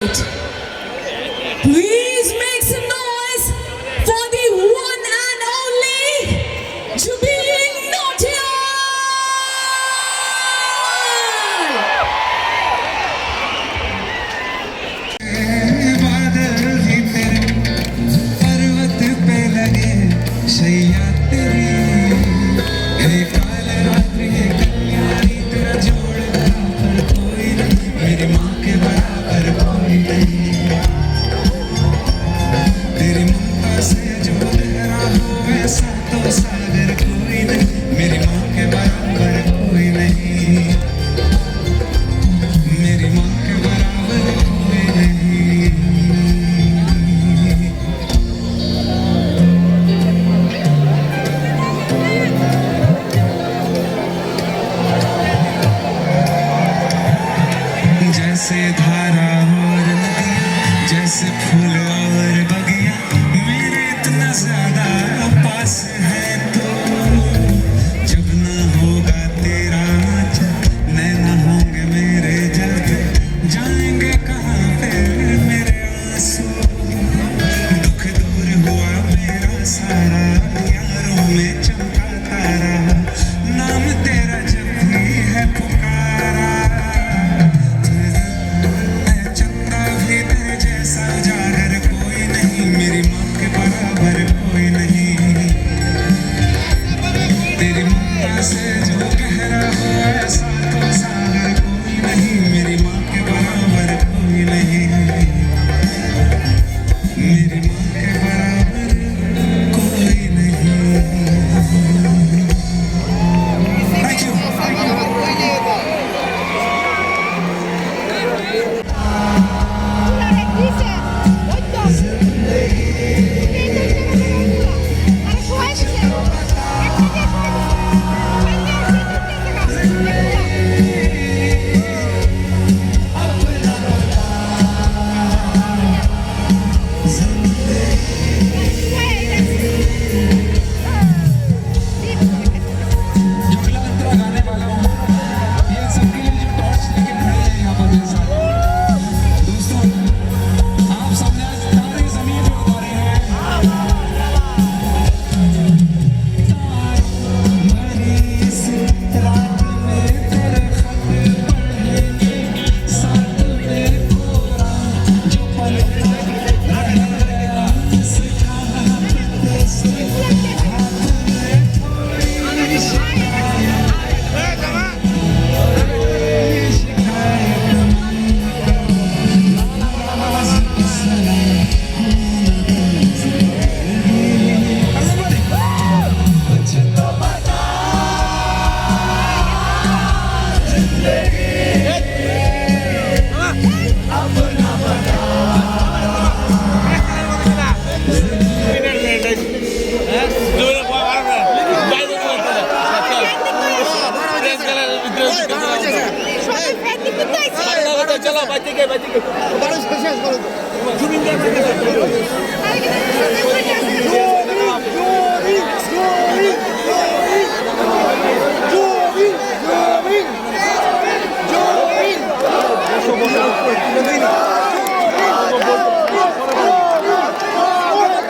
Please make some noise for the one and only Jubil Nautiyal. बादल ही तेरे पर्वत पे लगे शैया तेरी हे काल रात्रि हे कल्याणी तेरा जोड़ बराबर कोई नहीं मेरी माँ के बराबर कोई नहीं तेरी ममता से जो लहरा हो वैसा तो सागर कोई नहीं मेरी माँ के बराबर कोई नहीं मेरी माँ के बराबर कोई नहीं जैसे धारा और नदियाँ जैसे फूल और बगिया मेरे इतना ज्यादा पास है तो जब ना होगा तेरा आँचल नैना होंगे मेरे जल जाएंगे कहाँ पे मेरे आंसू दुख दूर हुआ मेरा सारा यारों में चमका तारा नाम तेरा जब भी है पुकारा चंदा भी तेरे जैसा जागर कोई नहीं मेरी माँ के बराबर कोई नहीं तेरी ममता से जो गहरा हो ऐसा तो सागर कोई नहीं मेरी माँ के बराबर कोई नहीं मेरी माँ के बराबर कोई नहीं Thank you. चलो बच्चे के Barış Paşa.